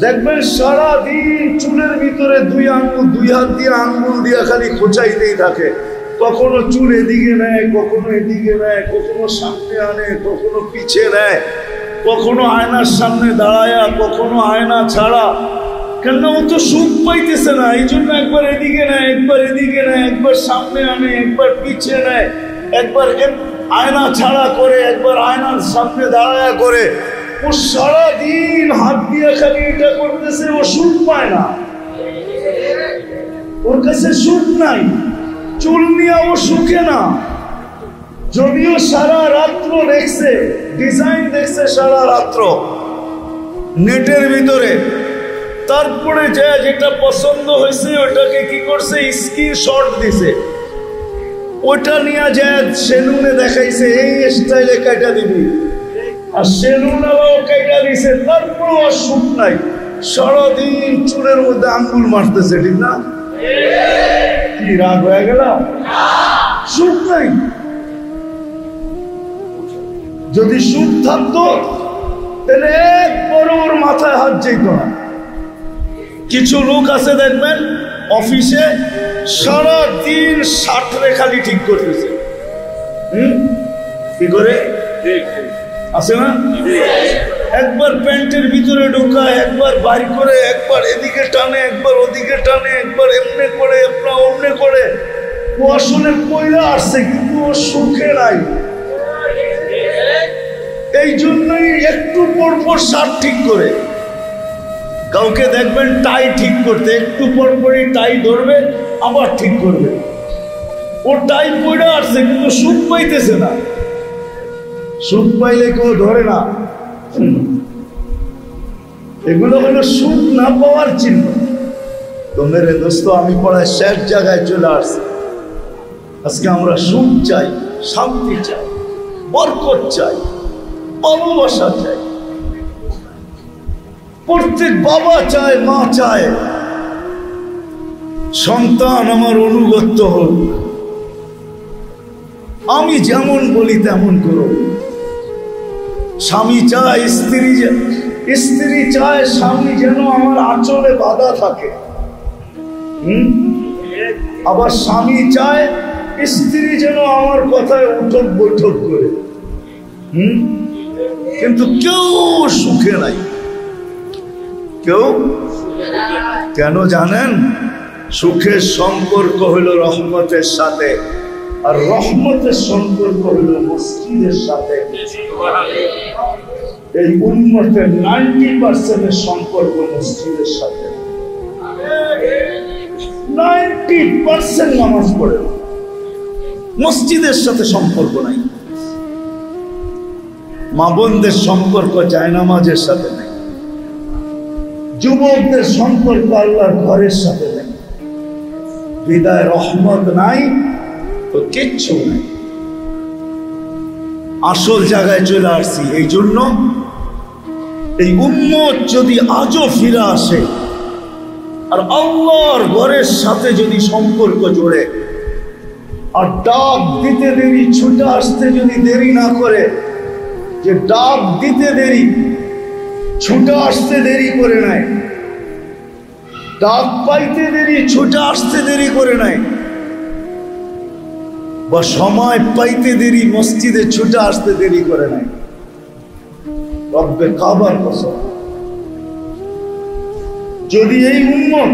দেখবেন সারাদিন চুলের ভিতরে দুই হাত দিয়ে আঙ্গুল দিয়ে খালি খোঁচাইতেই থাকে। কখনো চুল এদিকে নেয়, কখনো এদিকে নেয়, কখনো সামনে আনে, কখনো পিছে নেয়, কখনো আয়নার সামনে দাঁড়ায়া, কখনো আয়না ছাড়া। কেন? ও তো সুখ পাইতেছে না, এই জন্য একবার এদিকে নেয়, একবার এদিকে নেয়, একবার সামনে আনে, একবার পিছে নেয়, একবার আয়না ছাড়া করে, একবার আয়নার সামনে দাঁড়ায়া করে। ও সারাদিন হাত দিয়ে খালি এটা করতেছে, ও সুখ পায় না, ওর কাছে সুখ নাই। চুল নিয়ে ও সুখে না, যদিও সারা রাত্র দেখছে, ডিজাইন দেখছে সারা রাত্র নেটের ভিতরে, তারপরে যেটা পছন্দ হয়েছে ওটাকে কি করছে, স্ক্রিনশট দিছে, ওটা নিয়ে যায় সেলুনে দেখাইছে, এই স্টাইলে কাটা দিবি, আর সেলুনওয়ালাও কাটা দিছে, তারপর আর সুখ নাই। সারাদিন চুলের মধ্যে আঙ্গুল মারতেছে, ঠিক না? কি রাগ হয়ে গেল? সুখ নাই। যদি সুখ থাকতো তাহলে একবারও ওর মাথায় হাত যেত না। কিছু লোক আছে দেখবেন অফিসে সারাদিন শার্টরে খালি ঠিক করতেছে, কি করে আছে না? একবার প্যান্টের ভিতরে ঢোকায়, একবার বাড়ি করে, একবার এদিকে টানে, একবার ওদিকে টানে, একবার এমনে করে, আপনার অমনে করে। ও আসলে কইরা আসছে, কিন্তু ও সুখে নাই। এই জন্যই একটু পর পর শার্ট ঠিক করে। কাউকে দেখবেন টাই ঠিক করতে, একটু পর পরই টাই ধরবে, আবার ঠিক করবে। ও টাই পইরা আসছে, কিন্তু সুখ পাইতেছে না। সুখ পাইলে কেউ ধরে না। এগুলো হলো সুখ না পাওয়ার চিহ্ন। তো মেরে দোস্ত, আমি পড়ায় শেষ জায়গায় চলে আসছি। আজকে আমরা সুখ চাই, শান্তি চাই, বরকত চাই, ভালোবাসা চাই। প্রত্যেক বাবা চায়, মা চায় সন্তান আমার অনুগত হোক, আমি যেমন বলি তেমন করো। স্বামী চায় স্ত্রী চায় স্বামী যেন আমার আঁচলে বাঁধা থাকে। আবার স্বামী চায় স্ত্রী যেন আমার কথায় উঠক বৈঠক করে। কিন্তু কেউ সুখে নাই, কেউ। কেন জানেন? সুখের সম্পর্ক হলো রহমতের সাথে, আর রহমতের সম্পর্ক হলো মসজিদের সাথে। এই উম্মতের 90% সম্পর্ক মসজিদের সাথে। 90% নামাজ পড়ে, মসজিদের সাথে সম্পর্ক নাই। মা বোনদের সম্পর্ক জায়নামাজের সাথে নেই, যুবকদের সম্পর্ক আল্লাহর ঘরের সাথে নেই। বিদায় রহমত নাই তো কিচ্ছু নাই। আসল জায়গায় চলে আসছি। এই জন্য এই উম্মত যদি আজও ফিরে আসে আর আল্লাহর ঘরের সাথে যদি সম্পর্ক জোড়ে, আর ডাক দিতে দেরি, ছুটে আসতে যদি দেরি না করে, যে ডাক দিতে দেরি, ছুটে আসতে দেরি করে নাই, ডাক পাইতে দেরি, ছুটে আসতে দেরি করে নাই, বা সময় পাইতে দেরি, মসজিদে ছুটে আসতে দেরি করে নাই, রব্বে কাবার কসম, যদি এই উম্মত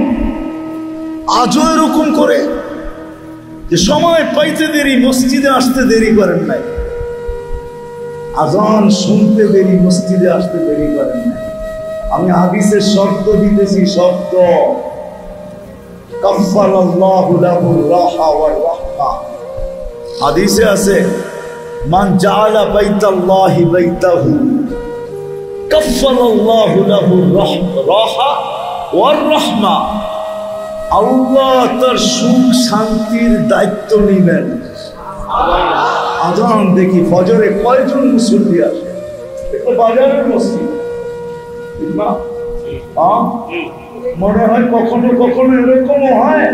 আজও এরকম করে যে সময় পাইতে দেরি, মসজিদে আসতে দেরি করেন নাই, আজান শুনতে দেরি, মসজিদে আসতে দেরি করেন নাই। আমি হাদিসের শর্ত দিতেছি, শর্ত। কাফফারাল্লাহু লাহুর রাহা ওয়ার রাহমা। হাদিসে আছে, মান জাআলা বাইতাল্লাহি বাইতাহু কাফফারাল্লাহু লাহুর রাহা ওয়ার রাহমা। আল্লাহ তার সুখ শান্তির দায়িত্ব নিবেন। আজান দেখি ফজরে কয়জন মুসল্লি আসে, একটু বাজারের মসজিদ, ঠিক না? মনে হয় কখনো কখনো এরকমও হয়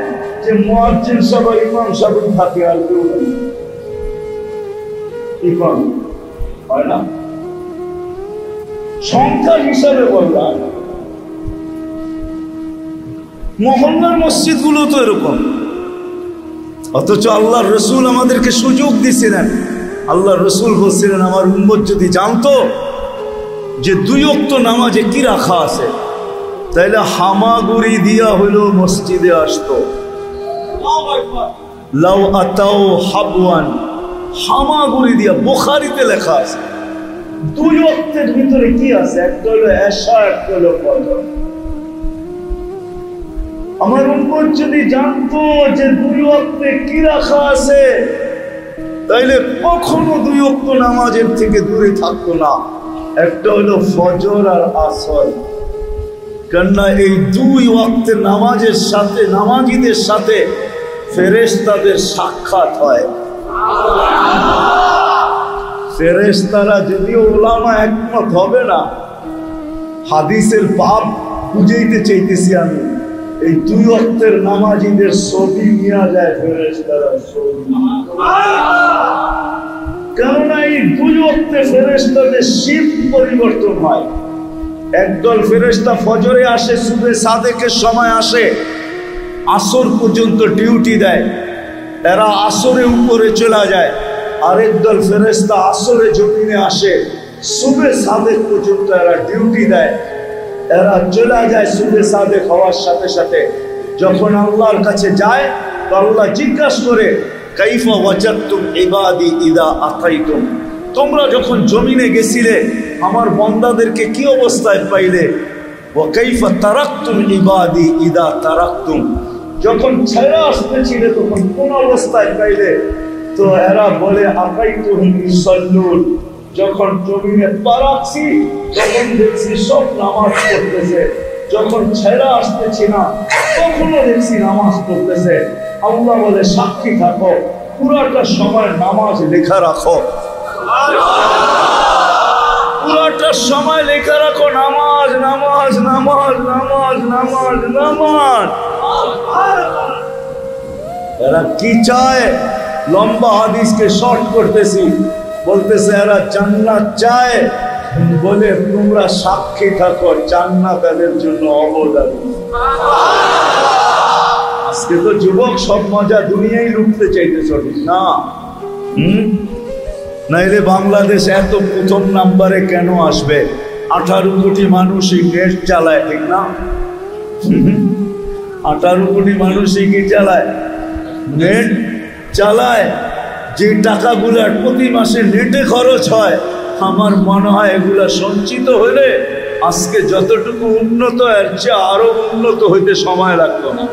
যে মুয়াজ্জিন সাহেব, ইমাম সাহেব থাকে, আর কেউ নেই। হয় না? সংখ্যা হিসাবে বললাম, মহল্লার মসজিদগুলো তো এরকম। অথচ আল্লাহর রসুল আমাদেরকে সুযোগ দিছিলেন। আল্লাহর রসুল বলছিলেন, আমার উম্মত যদি জানতো যে 2 ওয়াক্ত নামাজে কি রাখা আছে, তাইলে হামাগুড়ি দিয়া হইল মসজিদে আসতো। লাউ আতাও হাবওয়ান, হামাগুড়ি দিয়া, বুখারীতে লেখা আছে। 2 ওয়াক্তের ভিতরে কি আছে? একটা হলো এশা, একটা হলো ফজর। আমার উম্মত যদি জানতো যে 2 ওয়াক্তে কি রাখা আছে, তাইলে কখনো 2 ওয়াক্ত নামাজের থেকে দূরে থাকতো না। একটা হলো ফজর আর আসর। কেননা এই 2 ওয়াক্তের নামাজের সাথে, নামাজীদের সাথে ফেরেশতাদের সাক্ষাৎ হয়। ফেরেশতারা যদিও উলামা একমত হবে না, হাদিসের বাব বুঝাইতে চাইতেছি আমি। এই 2 ওয়াক্তের নামাজীদের ছবি নিয়ে যায় ফেরেশতারা, ছবি। কেননা এই 2 ওয়াক্তে ফেরেশতাদের শিফট পরিবর্তন হয়। একদল ফেরেশতা ফজরে আসে, সুবে সাদেকের সময় আসে, আসর পর্যন্ত ডিউটি দেয়, এরা আসরে উপরে চলে যায়। আরেক দল ফেরেশতা আসরে জমিনে আসে, সুবে সাদেক পর্যন্ত এরা ডিউটি দেয়, এরা চলে যায় সুবে সাদেক হওয়ার সাথে সাথে। যখন আল্লাহর কাছে যায়, তো আল্লাহ জিজ্ঞাসা করে, কাইফা ওয়াজাদতুম ইবাদি ইদা আতাইতুম, তোমরা যখন জমিনে গেছিলে আমার বান্দাদেরকে কি অবস্থায় পাইলে? ওয়া কাইফা তারাকতুম ইবাদি ইদা তারাকতুম, যখন ছেড়ে আসতেছিলে তখন কোন অবস্থায় পাইলে? তো এরা বলে, আতাইতুহুম ইউসাল্লুন, যখন জমিনে পা রাখছি তখন দেখছি সব নামাজ পড়তেছে, যখন ছেড়ে আসতেছি না তখনও দেখছি নামাজ পড়তেছে। আল্লাহ বলে, সাক্ষী থাকো, পুরাটা সময় নামাজ লেখা রাখো, পুরাটা সময় লেখা রাখো, নামাজ নামাজ নামাজ নামাজ নামাজ নামাজ। এরা কি চায়? লম্বা হাদিসকে শর্ট করতেছি, বলতেছে এরা জান্নাত চায়, বলে তোমরা সাক্ষী থাকো, জান্নাত এদের জন্য অবদান। আজকে তো যুবক সব মজা দুনিয়ায় লুটতে চাইতেছ, ঠিক না? নাইলে বাংলাদেশ এত প্রথম নাম্বারে কেন আসবে? 18 কোটি মানুষই নেট চালায়, ঠিক না? 18 কোটি মানুষই কি চালায়? নেট চালায়। যে টাকাগুলো প্রতি মাসে নেটে খরচ হয়, আমার মনে হয় এগুলা সঞ্চিত হলে আজকে যতটুকু উন্নত, এর চেয়ে আরো উন্নত হইতে সময় লাগতো না।